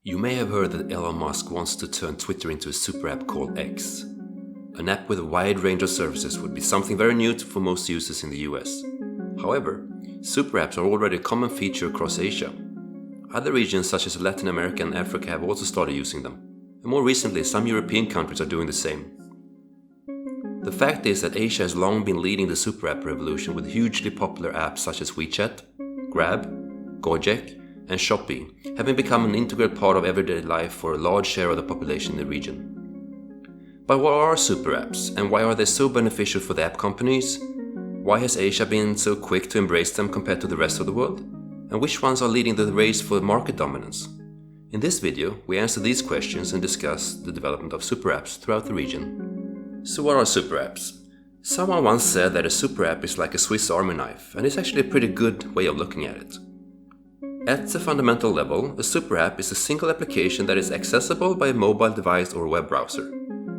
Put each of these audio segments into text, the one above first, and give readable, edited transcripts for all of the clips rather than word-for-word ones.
You may have heard that Elon Musk wants to turn Twitter into a super app called X. An app with a wide range of services would be something very new for most users in the US. However, super apps are already a common feature across Asia. Other regions such as Latin America and Africa have also started using them, and more recently some European countries are doing the same. The fact is that Asia has long been leading the super app revolution with hugely popular apps such as WeChat, Grab, Gojek, and Shopee having become an integral part of everyday life for a large share of the population in the region. But what are super apps, and why are they so beneficial for the app companies? Why has Asia been so quick to embrace them compared to the rest of the world? And which ones are leading the race for market dominance? In this video, we answer these questions and discuss the development of super apps throughout the region. So what are super apps? Someone once said that a super app is like a Swiss Army knife, and it's actually a pretty good way of looking at it. At the fundamental level, a super app is a single application that is accessible by a mobile device or web browser.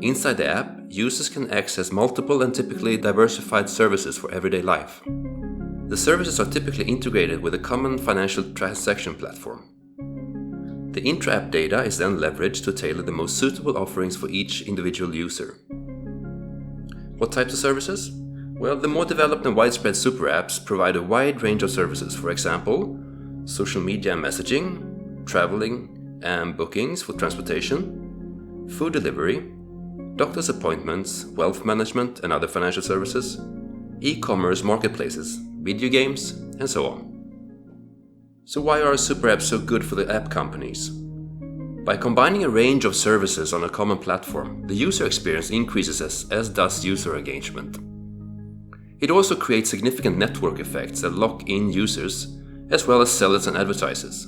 Inside the app, users can access multiple and typically diversified services for everyday life. The services are typically integrated with a common financial transaction platform. The intra-app data is then leveraged to tailor the most suitable offerings for each individual user. What types of services? Well, the more developed and widespread super apps provide a wide range of services. For example, social media and messaging, traveling and bookings for transportation, food delivery, doctor's appointments, wealth management and other financial services, e-commerce marketplaces, video games, and so on. So why are super apps so good for the app companies? By combining a range of services on a common platform, the user experience increases as does user engagement. It also creates significant network effects that lock in users, as well as sellers and advertisers.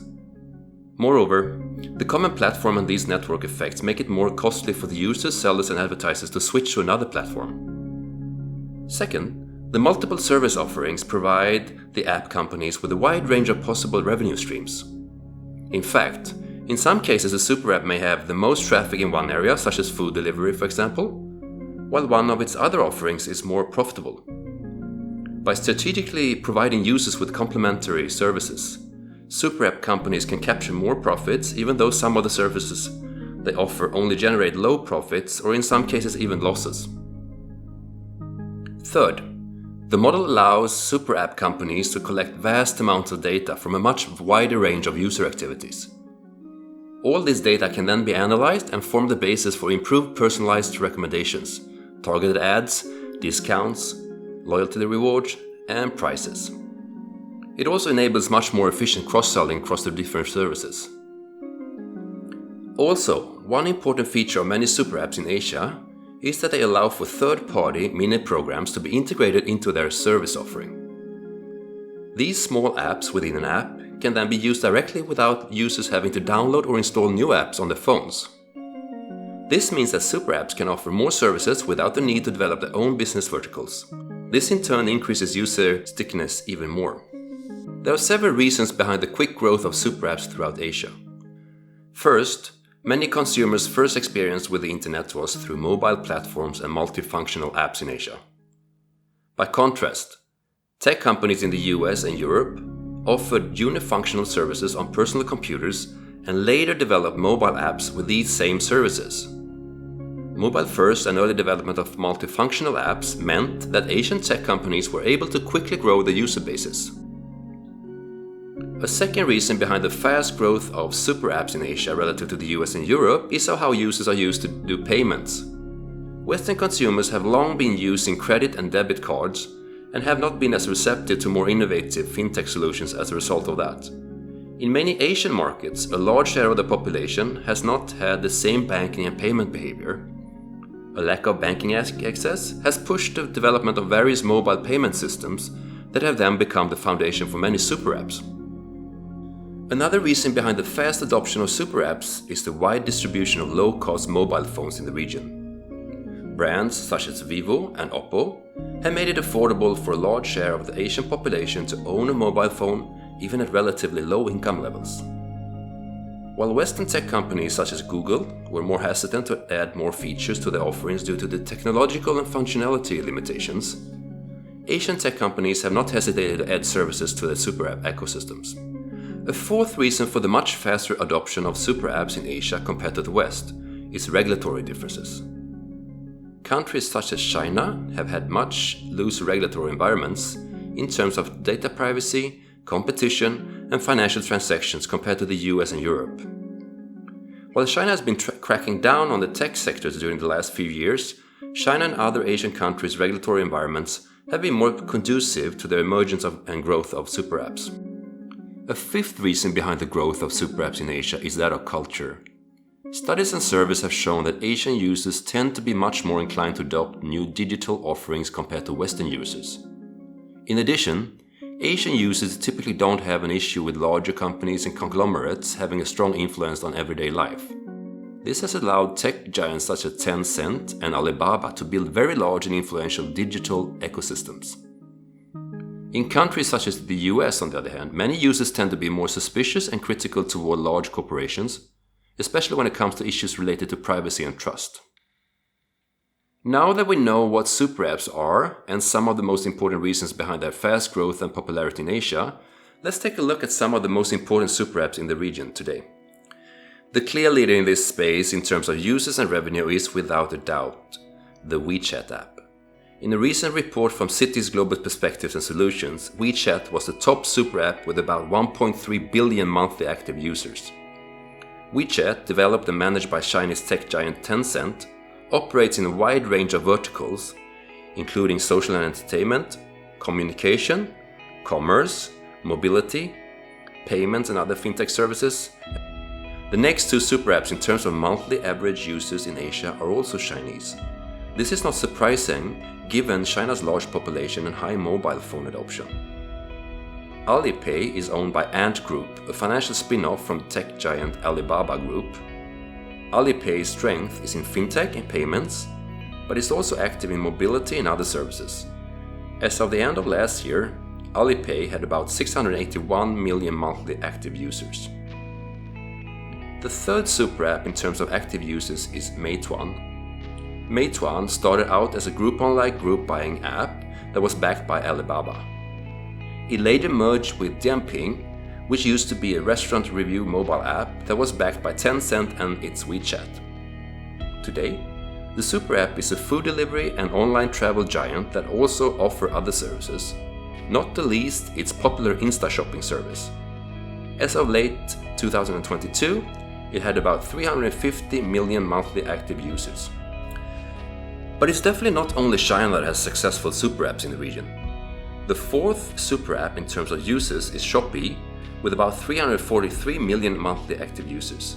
Moreover, the common platform and these network effects make it more costly for the users, sellers and advertisers to switch to another platform. Second, the multiple service offerings provide the app companies with a wide range of possible revenue streams. In fact, in some cases a super app may have the most traffic in one area, such as food delivery for example, while one of its other offerings is more profitable. By strategically providing users with complementary services, super app companies can capture more profits even though some of the services they offer only generate low profits or in some cases even losses. Third, the model allows super app companies to collect vast amounts of data from a much wider range of user activities. All this data can then be analyzed and form the basis for improved personalized recommendations, targeted ads, discounts, loyalty rewards, and prices. It also enables much more efficient cross-selling across the different services. Also, one important feature of many super apps in Asia is that they allow for third-party mini programs to be integrated into their service offering. These small apps within an app can then be used directly without users having to download or install new apps on their phones. This means that super apps can offer more services without the need to develop their own business verticals. This in turn increases user stickiness even more. There are several reasons behind the quick growth of super apps throughout Asia. First, many consumers' first experience with the internet was through mobile platforms and multifunctional apps in Asia. By contrast, tech companies in the US and Europe offered unifunctional services on personal computers and later developed mobile apps with these same services. Mobile first and early development of multifunctional apps meant that Asian tech companies were able to quickly grow their user bases. A second reason behind the fast growth of super apps in Asia relative to the US and Europe is how users are used to do payments. Western consumers have long been using credit and debit cards and have not been as receptive to more innovative fintech solutions as a result of that. In many Asian markets, a large share of the population has not had the same banking and payment behavior. A lack of banking access has pushed the development of various mobile payment systems that have then become the foundation for many super apps. Another reason behind the fast adoption of super apps is the wide distribution of low-cost mobile phones in the region. Brands such as Vivo and Oppo have made it affordable for a large share of the Asian population to own a mobile phone, even at relatively low income levels. While Western tech companies such as Google were more hesitant to add more features to their offerings due to the technological and functionality limitations, Asian tech companies have not hesitated to add services to their super app ecosystems. A fourth reason for the much faster adoption of super apps in Asia compared to the West is regulatory differences. Countries such as China have had much looser regulatory environments in terms of data privacy, competition, and financial transactions compared to the US and Europe. While China has been cracking down on the tech sectors during the last few years, China and other Asian countries' regulatory environments have been more conducive to the emergence and growth of super apps. A fifth reason behind the growth of super apps in Asia is that of culture. Studies and surveys have shown that Asian users tend to be much more inclined to adopt new digital offerings compared to Western users. In addition, Asian users typically don't have an issue with larger companies and conglomerates having a strong influence on everyday life. This has allowed tech giants such as Tencent and Alibaba to build very large and influential digital ecosystems. In countries such as the US, on the other hand, many users tend to be more suspicious and critical toward large corporations, especially when it comes to issues related to privacy and trust. Now that we know what super apps are and some of the most important reasons behind their fast growth and popularity in Asia, let's take a look at some of the most important super apps in the region today. The clear leader in this space in terms of users and revenue is, without a doubt, the WeChat app. In a recent report from Citi's Global Perspectives and Solutions, WeChat was the top super app with about 1.3 billion monthly active users. WeChat, developed and managed by Chinese tech giant Tencent, operates in a wide range of verticals, including social and entertainment, communication, commerce, mobility, payments and other fintech services. The next two super apps in terms of monthly average users in Asia are also Chinese. This is not surprising given China's large population and high mobile phone adoption. Alipay is owned by Ant Group, a financial spin-off from tech giant Alibaba Group. Alipay's strength is in fintech and payments, but is also active in mobility and other services. As of the end of last year, Alipay had about 681 million monthly active users. The third super app in terms of active users is Meituan. Meituan started out as a Groupon-like group buying app that was backed by Alibaba. It later merged with Dianping, which used to be a restaurant review mobile app that was backed by Tencent and its WeChat. Today, the super app is a food delivery and online travel giant that also offers other services, not the least its popular Insta shopping service. As of late 2022, it had about 350 million monthly active users. But it's definitely not only China that has successful super apps in the region. The fourth super app in terms of users is Shopee, with about 343 million monthly active users.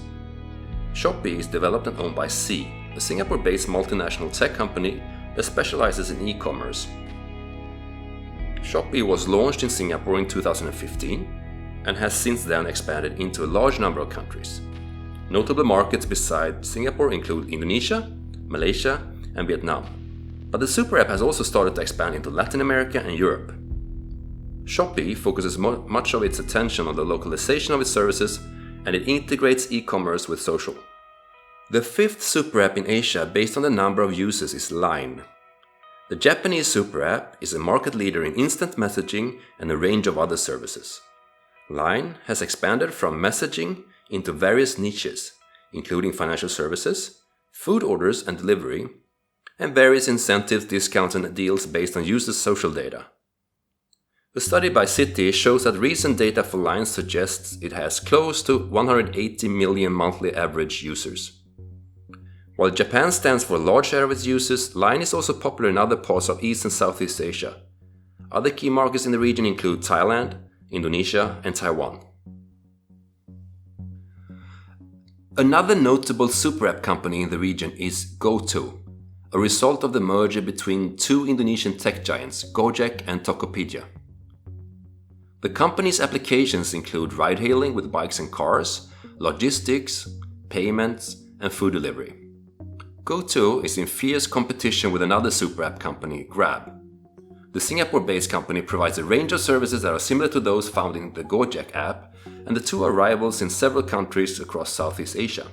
Shopee is developed and owned by Sea, a Singapore-based multinational tech company that specializes in e-commerce. Shopee was launched in Singapore in 2015 and has since then expanded into a large number of countries. Notable markets besides Singapore include Indonesia, Malaysia, and Vietnam. But the super app has also started to expand into Latin America and Europe. Shopee focuses much of its attention on the localization of its services, and it integrates e-commerce with social. The fifth super app in Asia based on the number of users is Line. The Japanese super app is a market leader in instant messaging and a range of other services. Line has expanded from messaging into various niches, including financial services, food orders and delivery, and various incentives, discounts and deals based on users' social data. A study by Citi shows that recent data for Line suggests it has close to 180 million monthly average users. While Japan stands for a large share of its users, Line is also popular in other parts of East and Southeast Asia. Other key markets in the region include Thailand, Indonesia, and Taiwan. Another notable super app company in the region is GoTo, a result of the merger between two Indonesian tech giants, Gojek and Tokopedia. The company's applications include ride-hailing with bikes and cars, logistics, payments, and food delivery. GoTo is in fierce competition with another super app company, Grab. The Singapore-based company provides a range of services that are similar to those found in the Gojek app, and the two are rivals in several countries across Southeast Asia.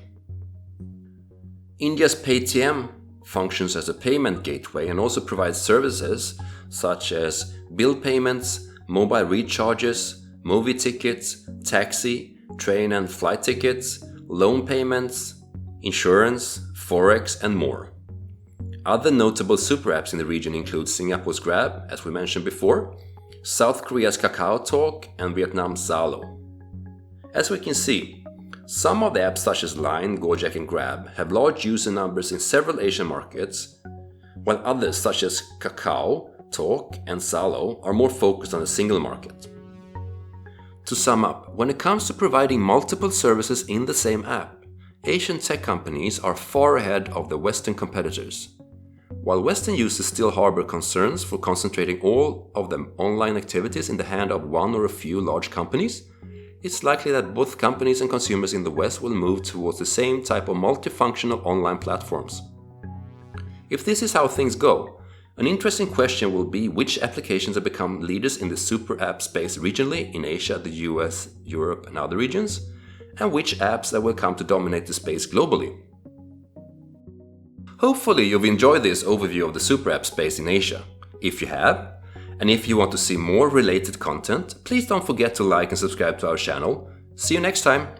India's Paytm functions as a payment gateway and also provides services such as bill payments, mobile recharges, movie tickets, taxi, train and flight tickets, loan payments, insurance, forex, and more. Other notable super apps in the region include Singapore's Grab, as we mentioned before, South Korea's KakaoTalk, and Vietnam's Zalo. As we can see, some of the apps such as Line, Gojek, and Grab have large user numbers in several Asian markets, while others such as KakaoTalk and Zalo are more focused on a single market. To sum up, when it comes to providing multiple services in the same app, Asian tech companies are far ahead of the Western competitors. While Western users still harbor concerns for concentrating all of the online activities in the hand of one or a few large companies, it's likely that both companies and consumers in the West will move towards the same type of multifunctional online platforms. If this is how things go, an interesting question will be which applications have become leaders in the super app space regionally in Asia, the US, Europe, and other regions, and which apps that will come to dominate the space globally. Hopefully you've enjoyed this overview of the super app space in Asia. If you have, and if you want to see more related content, please don't forget to like and subscribe to our channel. See you next time!